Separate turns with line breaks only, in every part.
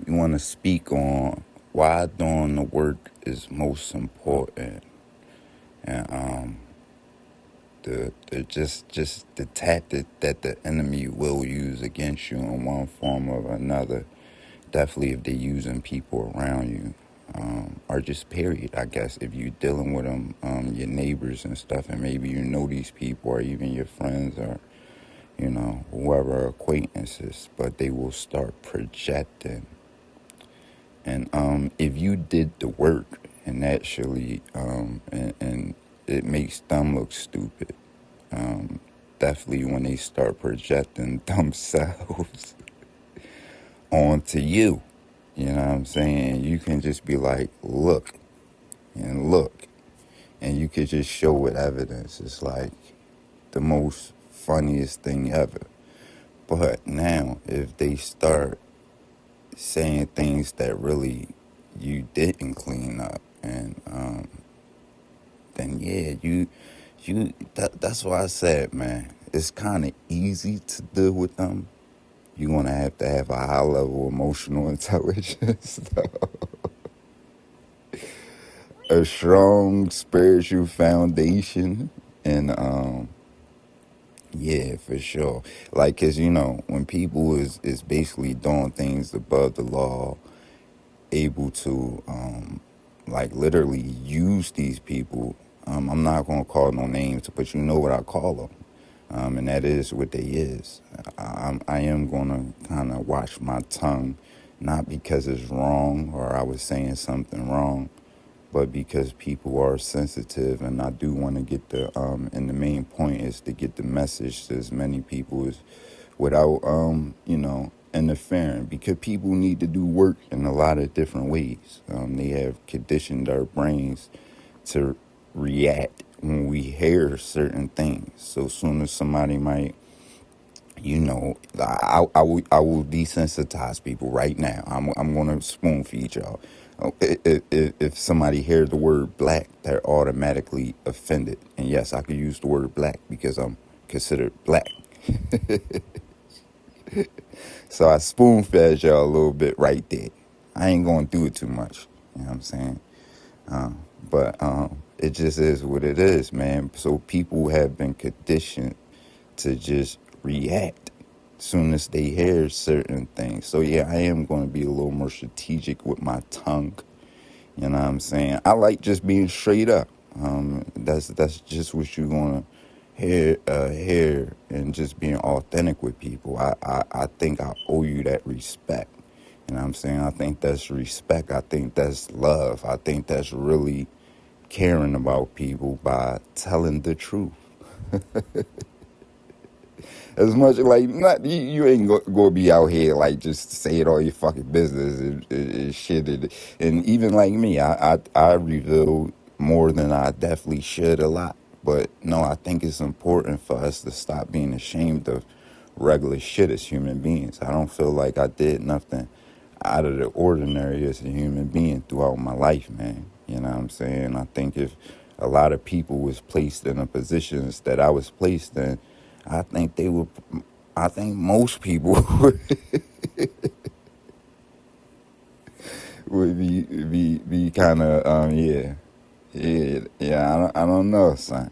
we want to speak on why doing the work is most important, and just the tactic that the enemy will use against you in one form or another. Definitely, if they're using people around you, or just period. I guess if you're dealing with them, your neighbors and stuff, and maybe you know these people, or even your friends, or whoever acquaintances, but they will start projecting. And if you did the work and actually, and it makes them look stupid, definitely when they start projecting themselves onto you, you know what I'm saying? You can just be like, look, and look, and you could just show with evidence. It's like the most funniest thing ever. But now, if they start saying things that really you didn't clean up, and then yeah, that's why I said, man, it's kind of easy to deal with them. You're gonna have to have a high level emotional intelligence, a strong spiritual foundation, and yeah, for sure. Like, cause when people is basically doing things above the law, able to like literally use these people. I'm not gonna call no names, but you know what I call them, and that is what they is. I am gonna kind of watch my tongue, not because it's wrong or I was saying something wrong, but because people are sensitive, and I do want to get and the main point is to get the message to as many people as without interfering, because people need to do work in a lot of different ways. They have conditioned our brains to react when we hear certain things. So soon as somebody might, I will desensitize people right now. I'm gonna spoon feed y'all. If somebody hears the word black, they're automatically offended. And yes, I could use the word black because I'm considered black. So I spoon fed y'all a little bit right there. I ain't gonna do it too much. You know what I'm saying? But it just is what it is, man. So people have been conditioned to just react soon as they hear certain things. So yeah, I am going to be a little more strategic with my tongue. You know what I'm saying? I like just being straight up. That's just what you're gonna hear, and just being authentic with people. I think I owe you that respect. You know what I'm saying? I think that's respect. I think that's love. I think that's really caring about people by telling the truth. As much like not you ain't gonna be out here like just saying all your fucking business and shit, and even like me, I reveal more than I definitely should a lot. But no, I think it's important for us to stop being ashamed of regular shit as human beings. I don't feel like I did nothing out of the ordinary as a human being throughout my life, man. You know what I'm saying? I think if a lot of people was placed in the positions that I was placed in, I think they would. I think most people would be kind of yeah. I don't know, son.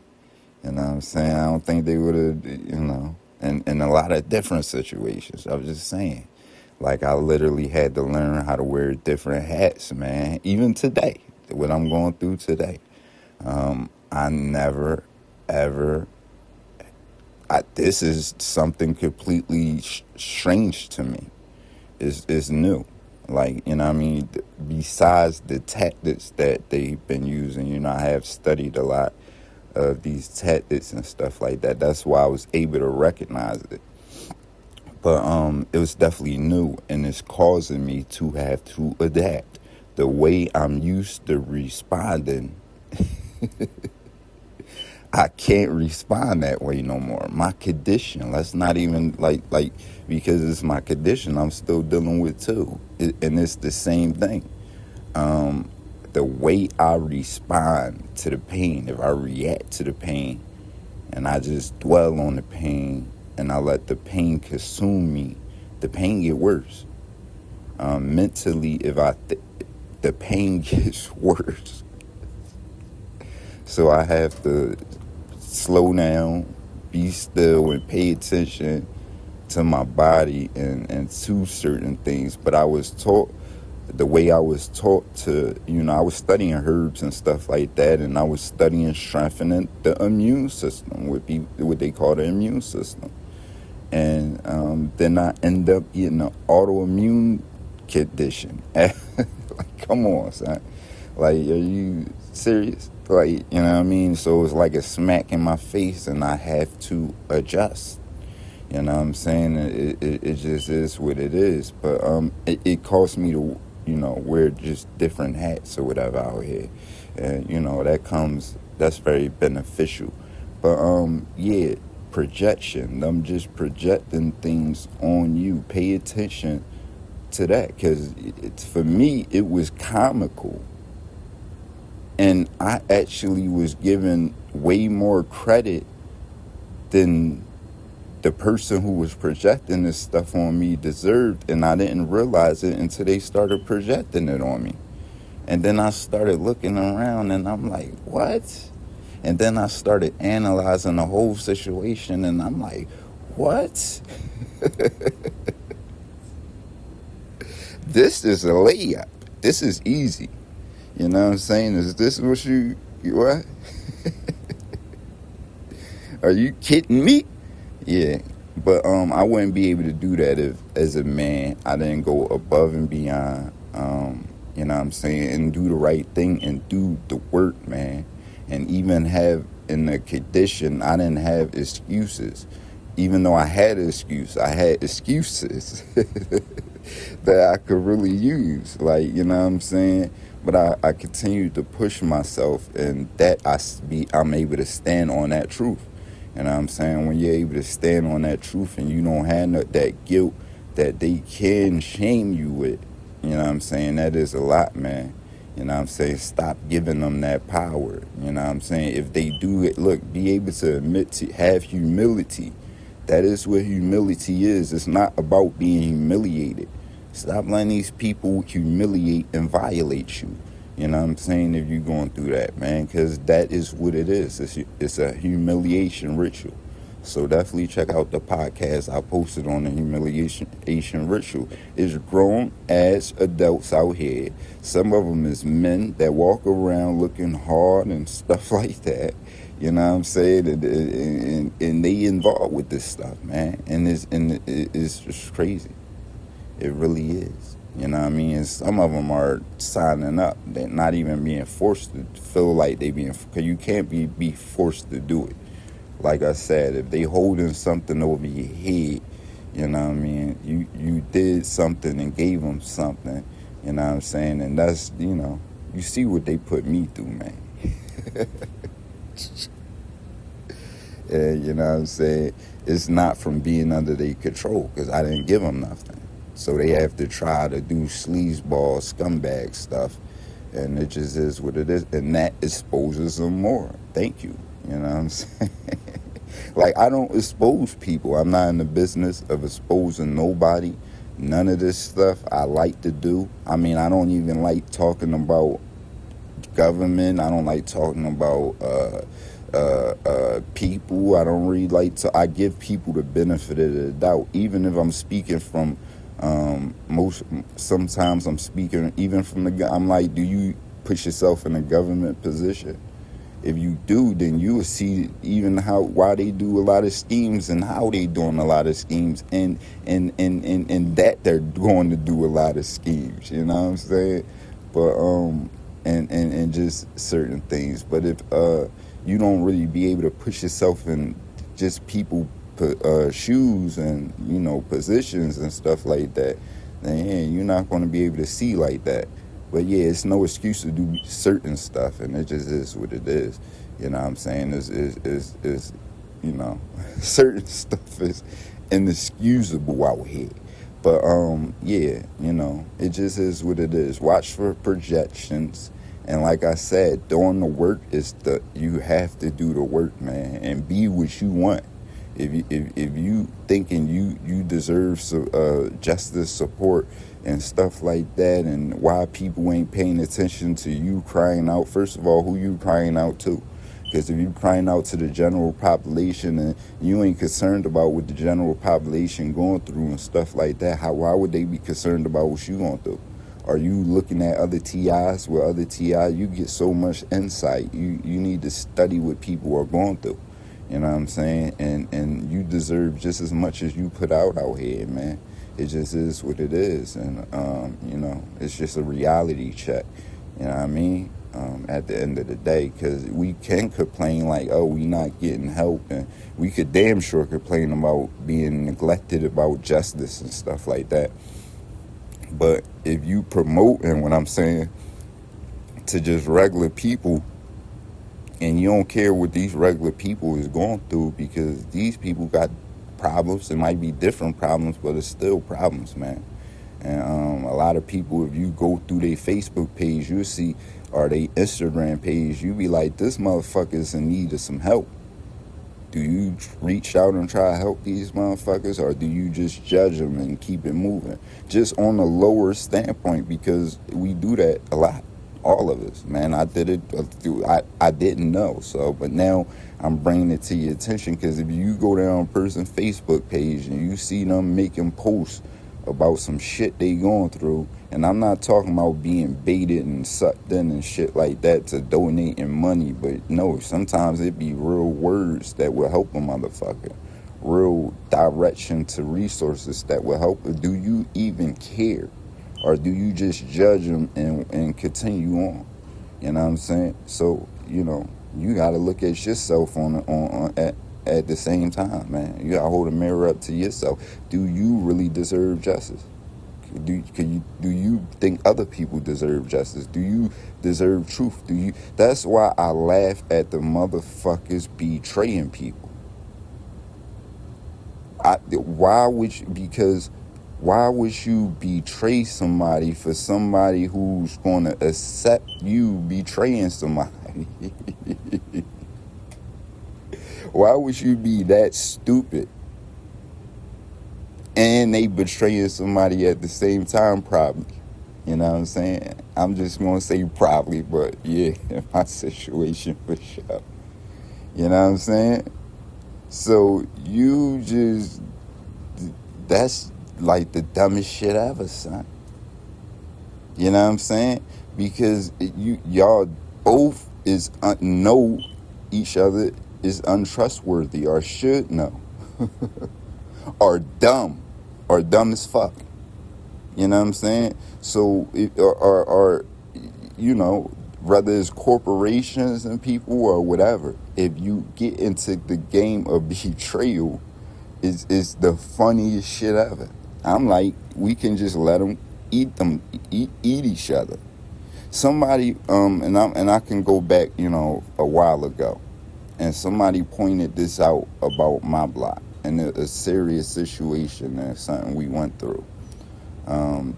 You know what I'm saying? I don't think they would have, in a lot of different situations. I was just saying, like I literally had to learn how to wear different hats, man. Even today, what I'm going through today, I never ever this is something completely strange to me. It's new. Like, you know what I mean? Besides the tactics that they've been using, I have studied a lot of these tactics and stuff like that. That's why I was able to recognize it. But it was definitely new, and it's causing me to have to adapt. The way I'm used to responding, I can't respond that way no more. My condition, let's not even like because it's my condition, I'm still dealing with too. And it's the same thing. The way I respond to the pain, if I react to the pain and I just dwell on the pain and I let the pain consume me, the pain get worse. Mentally, if the pain gets worse, so I have to slow down, be still, and pay attention to my body and to certain things. But I was taught the way I was taught to, I was studying herbs and stuff like that, and I was studying strengthening the immune system, would be what they call the immune system. And then I end up getting an autoimmune condition. Like, come on, son. Like, are you serious? Like, you know what I mean? So it's like a smack in my face, and I have to adjust. You know what I'm saying? It just is what it is. But it caused me to, wear just different hats or whatever out here. And, that's very beneficial. But, yeah, projection. I'm just projecting things on you. Pay attention to that, because for me, it was comical. And I actually was given way more credit than the person who was projecting this stuff on me deserved, and I didn't realize it until they started projecting it on me. And then I started looking around, and I'm like, what? And then I started analyzing the whole situation, and I'm like, what? This is a layup. This is easy. You know what I'm saying? Is this what what? Are you kidding me? Yeah, but I wouldn't be able to do that if, as a man, I didn't go above and beyond, you know what I'm saying, and do the right thing and do the work, man. And even have, in the condition, I didn't have excuses. Even though I had an excuse, I had excuses that I could really use, like, you know what I'm saying? But I continued to push myself, and that I'm able to stand on that truth. You know what I'm saying? When you're able to stand on that truth and you don't have that guilt that they can shame you with, you know what I'm saying? That is a lot, man. You know what I'm saying? Stop giving them that power. You know what I'm saying? If they do it, look, be able to admit to have humility. That is what humility is. It's not about being humiliated. Stop letting these people humiliate and violate you. You know what I'm saying? If you're going through that, man, because that is what it is. It's a humiliation ritual. So definitely check out the podcast I posted on the humiliation ritual. It's grown as adults out here. Some of them is men that walk around looking hard and stuff like that. You know what I'm saying? And they involved with this stuff, man. And it's just crazy. It really is. You know what I mean? And some of them are signing up. They're not even being forced to feel like they being... Because you can't be forced to do it. Like I said, if they holding something over your head, you know what I mean? You did something and gave them something. You know what I'm saying? And that's, you see what they put me through, man. And you know what I'm saying? It's not from being under their control, because I didn't give them nothing. So they have to try to do sleazeball, scumbag stuff. And it just is what it is. And that exposes them more. Thank you. You know what I'm saying? Like, I don't expose people. I'm not in the business of exposing nobody. None of this stuff I like to do. I mean, I don't even like talking about government. I don't like talking about people. I don't really like to... I give people the benefit of the doubt. Even if I'm speaking from... sometimes I'm speaking even from I'm like, do you put yourself in a government position? If you do, then you will see even why they do a lot of schemes and how they doing a lot of schemes, and that they're going to do a lot of schemes. You know what I'm saying? But and just certain things. But if you don't really be able to push yourself in just people shoes and positions and stuff like that, then yeah, you're not going to be able to see like that. But yeah, it's no excuse to do certain stuff, and it just is what it is. You know what I'm saying? Is certain stuff is inexcusable out here. But yeah, it just is what it is. Watch for projections. And like I said, doing the work you have to do the work, man, and be what you want. If you thinking you deserve justice, support, and stuff like that, and why people ain't paying attention to you crying out. First of all, who you crying out to? Because if you crying out to the general population and you ain't concerned about what the general population going through and stuff like that, why would they be concerned about what you going through? Are you looking at other TIs with other TI? You get so much insight. You need to study what people are going through. You know what I'm saying? And you deserve just as much as you put out here, man. It just is what it is. And, it's just a reality check. You know what I mean? At the end of the day, because we can complain like, oh, we not getting help. And we could damn sure complain about being neglected, about justice and stuff like that. But if you promote, and what I'm saying, to just regular people, and you don't care what these regular people is going through, because these people got problems. It might be different problems, but it's still problems, man. And a lot of people, if you go through their Facebook page, you'll see, or their Instagram page, you be like, this motherfucker's in need of some help. Do you reach out and try to help these motherfuckers, or do you just judge them and keep it moving? Just on a lower standpoint, because we do that a lot. All of us, man. I did it. I didn't know. So, but now I'm bringing it to your attention, because if you go down a person's Facebook page and you see them making posts about some shit they going through, and I'm not talking about being baited and sucked in and shit like that to donating money, but no, sometimes it be real words that will help a motherfucker, real direction to resources that will help. Do you even care? Or do you just judge them and continue on? You know what I'm saying? So, you got to look at yourself at the same time, man. You got to hold a mirror up to yourself. Do you really deserve justice? Do you think other people deserve justice? Do you deserve truth? That's why I laugh at the motherfuckers betraying people. Why would you betray somebody for somebody who's going to accept you betraying somebody? Why would you be that stupid? And they betraying somebody at the same time, probably. You know what I'm saying? I'm just going to say probably, but yeah, in my situation for sure. You know what I'm saying? So that's like the dumbest shit ever, son. You know what I'm saying? Because y'all both know each other is untrustworthy, or should know, or dumb as fuck. You know what I'm saying? So, whether it's corporations and people or whatever, if you get into the game of betrayal, it's the funniest shit ever. I'm like, we can just let them eat each other. Somebody, and I can go back, a while ago, and somebody pointed this out about my block, and a serious situation and something we went through,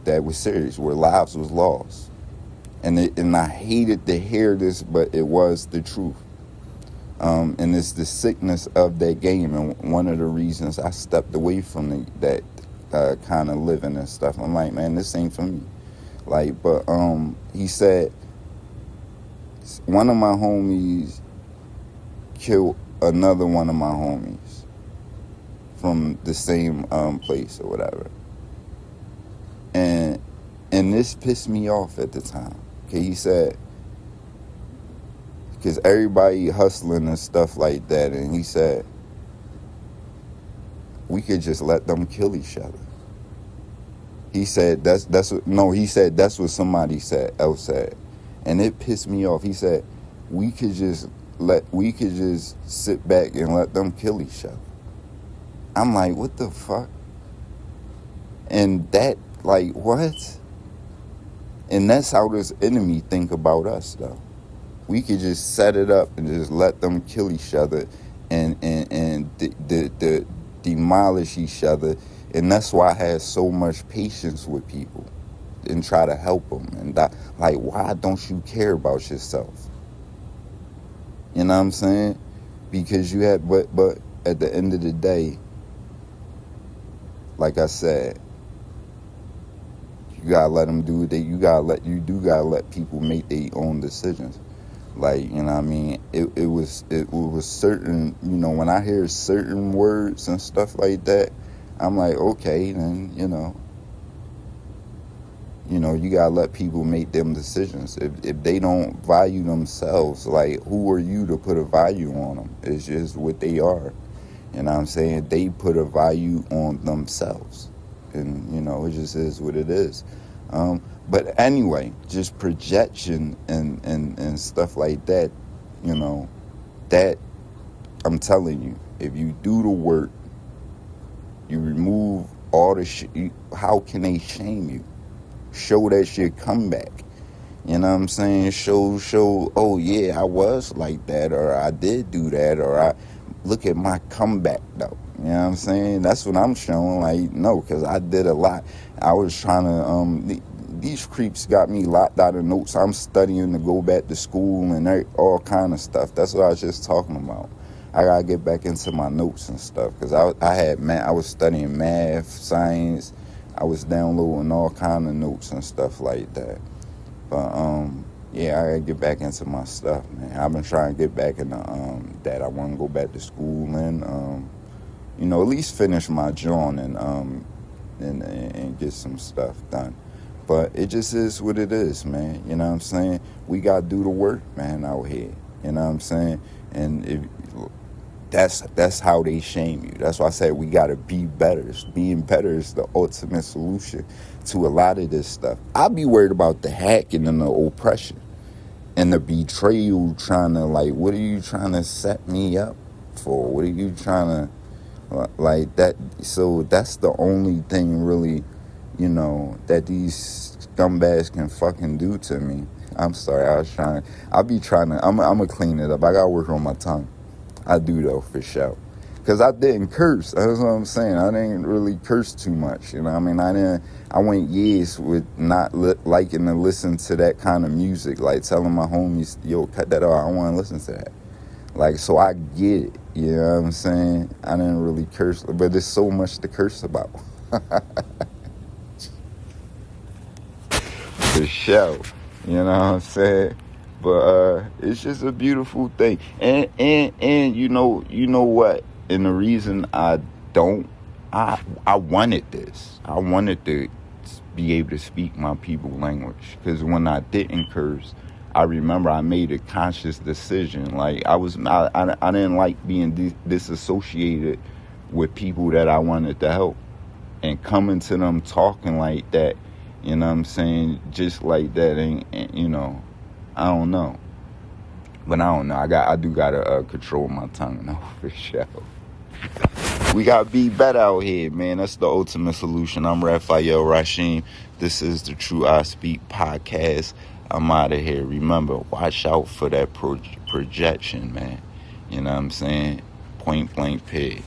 that was serious, where lives was lost, and I hated to hear this, but it was the truth. And it's the sickness of that game, and one of the reasons I stepped away from that kind of living and stuff. I'm like, man, this ain't for me. Like, but he said one of my homies killed another one of my homies from the same place or whatever, and this pissed me off at the time. Okay, he said, because everybody hustling and stuff like that, and he said, we could just let them kill each other. He said that's what somebody else said, and it pissed me off. He said we could just sit back and let them kill each other. I'm like, what the fuck? And that, like, what? And that's how this enemy think about us, though. We could just set it up and just let them kill each other and demolish each other. And that's why I have so much patience with people and try to help them. And like, why don't you care about yourself? You know what I'm saying? Because you have, but at the end of the day, like I said, You gotta let them do it. You gotta let people make their own decisions. Like, you know what I mean? It was certain, when I hear certain words and stuff like that, I'm like, okay, then, you gotta let people make them decisions. If they don't value themselves, like, who are you to put a value on them? It's just what they are. You know what I'm saying? They put a value on themselves. And, it just is what it is. But anyway, just projection and stuff like that, that I'm telling you, if you do the work, you remove all the shit, how can they shame you? Show that shit comeback. You know what I'm saying? Show, oh yeah, I was like that, or I did do that, or I look at my comeback though. You know what I'm saying? That's what I'm showing. Like, no, because I did a lot. I was trying to, these creeps got me locked out of notes. I'm studying to go back to school and all kind of stuff. That's what I was just talking about. I gotta get back into my notes and stuff, because I was studying math, science. I was downloading all kind of notes and stuff like that. But yeah, I gotta get back into my stuff, man. I've been trying to get back into that. I want to go back to school and at least finish my joint and get some stuff done. But it just is what it is, man. You know what I'm saying? We gotta do the work, man, out here. You know what I'm saying? And that's how they shame you. That's why I said we gotta be better. Being better is the ultimate solution to a lot of this stuff. I be worried about the hacking and the oppression and the betrayal, trying to, like, what are you trying to set me up for? What are you trying to, like, that? So that's the only thing really, that these scumbags can fucking do to me. I'm sorry, I'm gonna clean it up. I gotta work on my tongue. I do, though, for sure. Because I didn't curse. That's what I'm saying. I didn't really curse too much. You know what I mean? I went years with not liking to listen to that kind of music. Like telling my homies, yo, cut that off. I don't want to listen to that. Like, so I get it. You know what I'm saying? I didn't really curse. But there's so much to curse about. For sure. You know what I'm saying? But it's just a beautiful thing. And you know what? And the reason I wanted this. I wanted to be able to speak my people language. Because when I didn't curse, I remember I made a conscious decision. Like, I didn't like being disassociated with people that I wanted to help. And coming to them talking like that, you know what I'm saying? Just like that, and I don't know. But I don't know. I do gotta control my tongue, though, for sure. We gotta be better out here, man. That's the ultimate solution. I'm Raphael Rashim. This is the True I Speak podcast. I'm out of here. Remember, watch out for that projection, man. You know what I'm saying? Point blank pig.